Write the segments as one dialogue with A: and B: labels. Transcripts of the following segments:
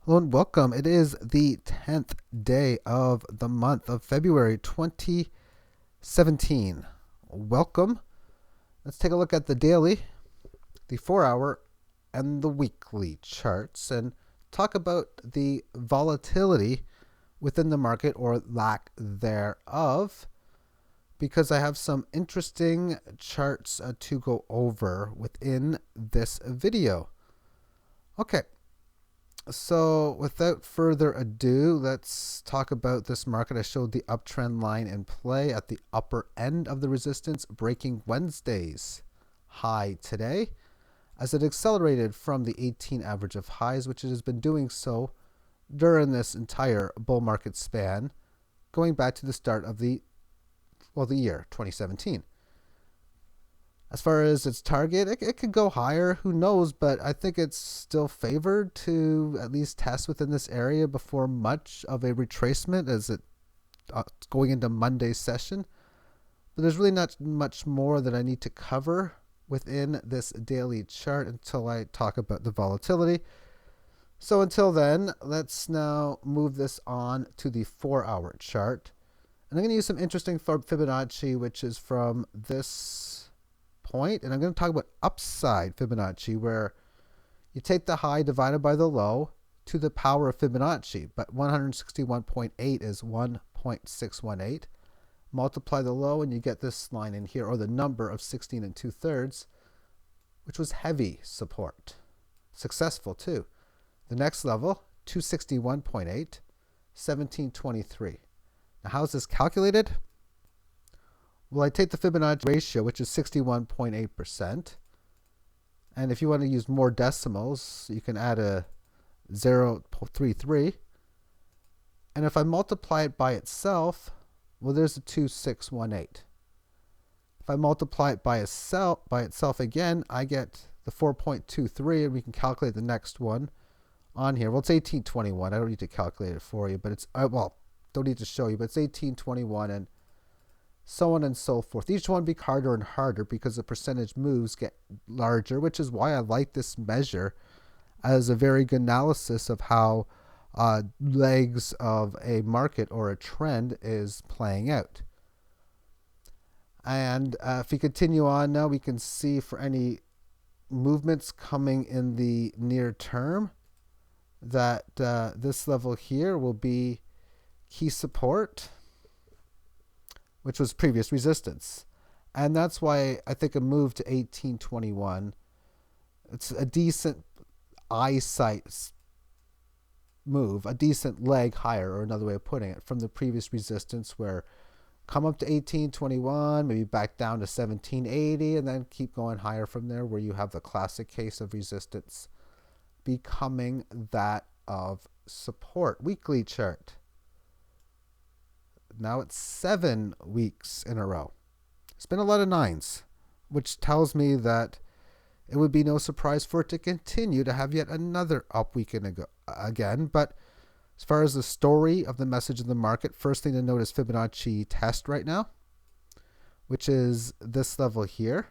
A: Hello and welcome. It is the 10th day of the month of February 2017. Welcome. Let's take a look at the daily, the 4-hour, and the weekly charts and talk about the volatility within the market or lack thereof, because I have some interesting charts to go over within this video. Okay. So without further ado, let's talk about this market. I showed the uptrend line in play at the upper end of the resistance, breaking Wednesday's high today as it accelerated from the 18 average of highs, which it has been doing so during this entire bull market span, going back to the start of the year 2017. As far as its target, it could go higher, who knows, but I think it's still favored to at least test within this area before much of a retracement as it's going into Monday's session. But there's really not much more that I need to cover within this daily chart until I talk about the volatility. So until then, let's now move this on to the 4-hour chart. And I'm going to use some interesting Fibonacci, which is from this point, and I'm going to talk about upside Fibonacci, where you take the high divided by the low to the power of Fibonacci, but 161.8 is 1.618. Multiply the low and you get this line in here, or the number of 16 2/3, which was heavy support. Successful too. The next level, 261.8, 1723. Now how is this calculated? Well, I take the Fibonacci ratio, which is 61.8%. And if you want to use more decimals, you can add a 0.33. And if I multiply it by itself, well, there's a 2618. If I multiply it by itself again, I get the 4.23, and we can calculate the next one on here. Well, it's 1821. I don't need to calculate it for you, but it's, don't need to show you, but it's 1821, and so on and so forth. Each one be harder and harder because the percentage moves get larger, which is why I like this measure as a very good analysis of how legs of a market or a trend is playing out. And if we continue on now, we can see for any movements coming in the near term that this level here will be key support, which was previous resistance. And that's why I think a move to 1821, it's a decent eyesight move, a decent leg higher, or another way of putting it, from the previous resistance, where come up to 1821, maybe back down to 1780, and then keep going higher from there, where you have the classic case of resistance becoming that of support. Weekly chart. Now it's 7 weeks in a row. It's been a lot of nines, which tells me that it would be no surprise for it to continue to have yet another up weekend again. But as far as the story of the message of the market, first thing to note is Fibonacci test right now, which is this level here.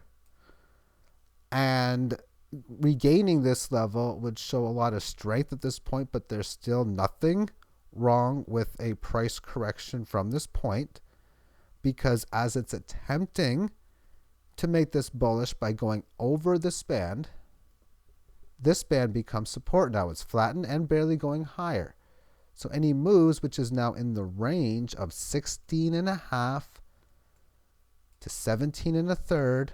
A: And regaining this level would show a lot of strength at this point, but there's still nothing wrong with a price correction from this point, because as it's attempting to make this bullish by going over this band becomes support. Now it's flattened and barely going higher. So any moves, which is now in the range of 16.5 to 17 1/3,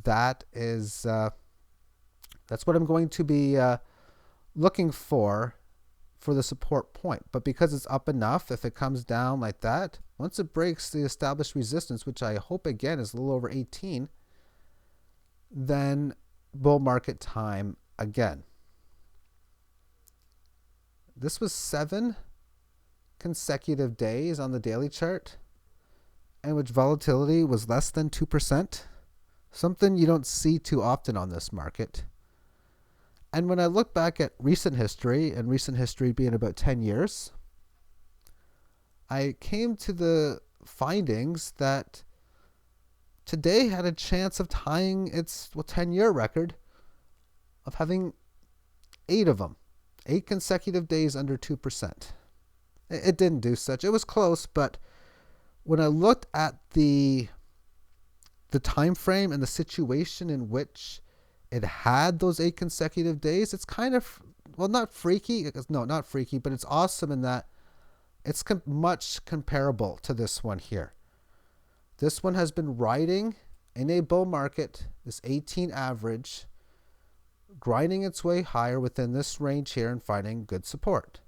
A: that is that's what I'm going to be looking for the support point. But because it's up enough, if it comes down like that, once it breaks the established resistance, which I hope again is a little over 18, then bull market time again. This was 7 consecutive days on the daily chart in which volatility was less than 2%, something you don't see too often on this market. And when I look back at recent history, and recent history being about 10 years, I came to the findings that today had a chance of tying its 10-year record of having 8 of them. 8 consecutive days under 2%. It didn't do such. It was close, but when I looked at the time frame and the situation in which it had those 8 consecutive days, it's kind of, well, not freaky. No, not freaky, but it's awesome in that it's much comparable to this one here. This one has been riding in a bull market, this 18 average, grinding its way higher within this range here and finding good support.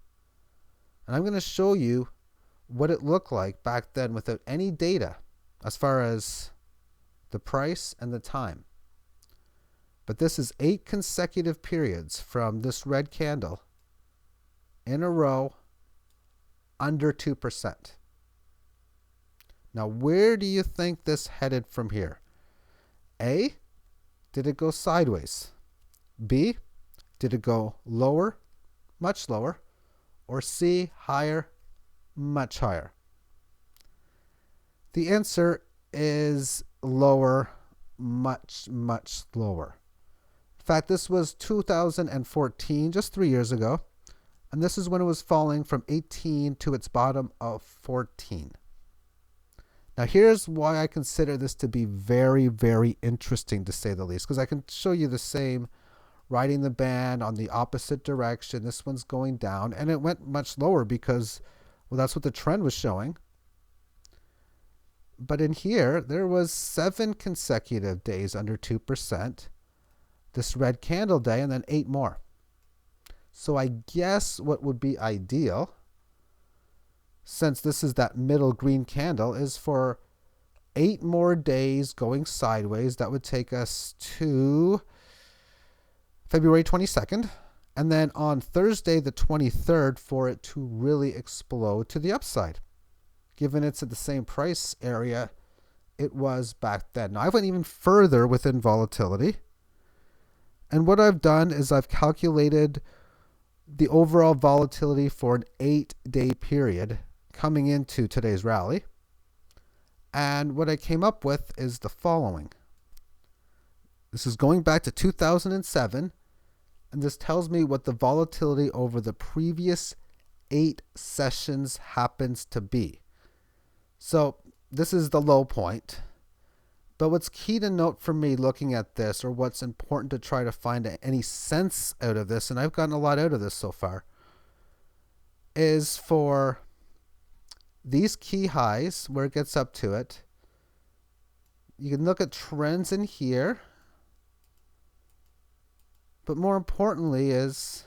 A: And I'm going to show you what it looked like back then without any data as far as the price and the time. But this is 8 consecutive periods from this red candle in a row under 2%. Now, where do you think this headed from here? A, did it go sideways? B, did it go lower, much lower? Or C, higher, much higher? The answer is lower, much, much lower. In fact, this was 2014, just 3 years ago. And this is when it was falling from 18 to its bottom of 14. Now, here's why I consider this to be very, very interesting, to say the least, because I can show you the same riding the band on the opposite direction. This one's going down, and it went much lower because, well, that's what the trend was showing. But in here, there was 7 consecutive days under 2%, this red candle day, and then 8 more. So I guess what would be ideal, since this is that middle green candle, is for 8 more days going sideways. That would take us to February 22nd. And then on Thursday, the 23rd, for it to really explode to the upside, given it's at the same price area it was back then. Now, I went even further within volatility. And what I've done is I've calculated the overall volatility for an 8-day period coming into today's rally. And what I came up with is the following. This is going back to 2007, and this tells me what the volatility over the previous 8 sessions happens to be. So this is the low point. But what's key to note for me looking at this, or what's important to try to find any sense out of this, and I've gotten a lot out of this so far, is for these key highs, where it gets up to it, you can look at trends in here. But more importantly is,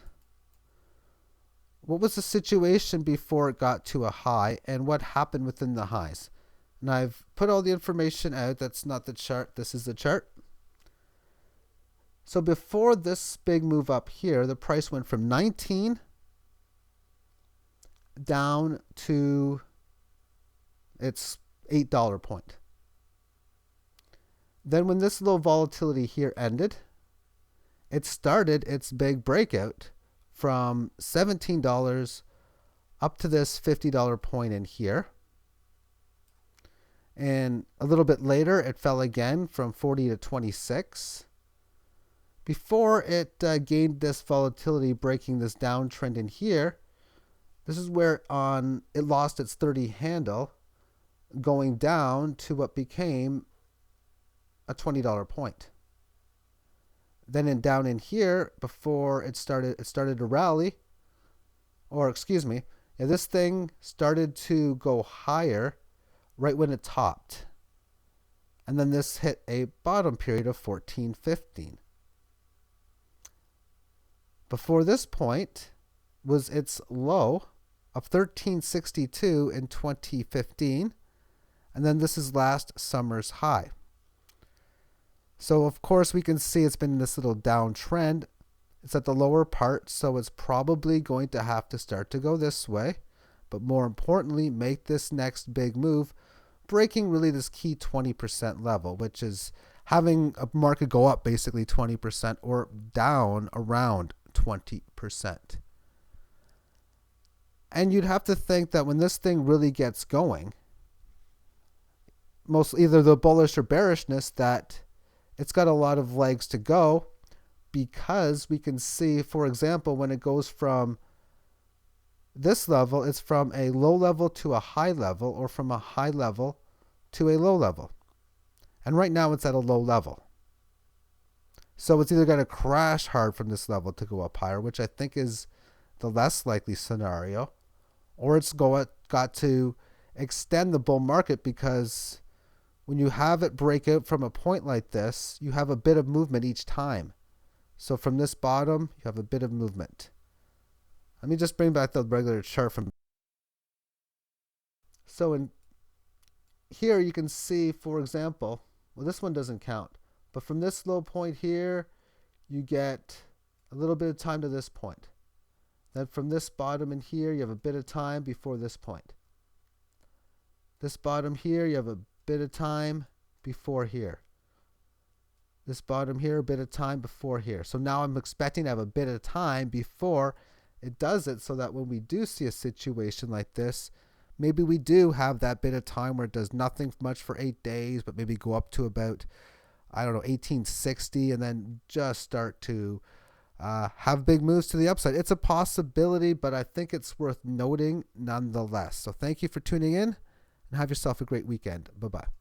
A: what was the situation before it got to a high, and what happened within the highs? And I've put all the information out. That's not the chart. This is the chart. So before this big move up here, the price went from 19 down to its $8 point. Then when this low volatility here ended, it started its big breakout from $17 up to this $50 point in here. And a little bit later, it fell again from 40 to 26 before it gained this volatility, breaking this downtrend in here. This is where it lost its 30 handle, going down to what became a $20 point. Then down in here, before it started to rally, or excuse me, this thing started to go higher right when it topped. And then this hit a bottom period of 14.15. Before this point was its low of 13.62 in 2015. And then this is last summer's high. So of course we can see it's been in this little downtrend. It's at the lower part, so it's probably going to have to start to go this way. But more importantly, make this next big move, breaking really this key 20% level, which is having a market go up basically 20% or down around 20%. And you'd have to think that when this thing really gets going, most either the bullish or bearishness, that it's got a lot of legs to go, because we can see, for example, when it goes from this level, it's from a low level to a high level, or from a high level to a low level. And right now it's at a low level. So it's either going to crash hard from this level to go up higher, which I think is the less likely scenario, or it's got to extend the bull market, because when you have it break out from a point like this, you have a bit of movement each time. So from this bottom, you have a bit of movement. Let me just bring back the regular chart from. So in here you can see, for example, well, this one doesn't count, but from this low point here, you get a little bit of time to this point. Then from this bottom in here, you have a bit of time before this point. This bottom here, you have a bit of time before here. This bottom here, a bit of time before here. So now I'm expecting to have a bit of time before it does it, so that when we do see a situation like this, maybe we do have that bit of time where it does nothing much for 8 days, but maybe go up to about, I don't know, 1860, and then just start to have big moves to the upside. It's a possibility, but I think it's worth noting nonetheless. So thank you for tuning in, and have yourself a great weekend. Bye-bye.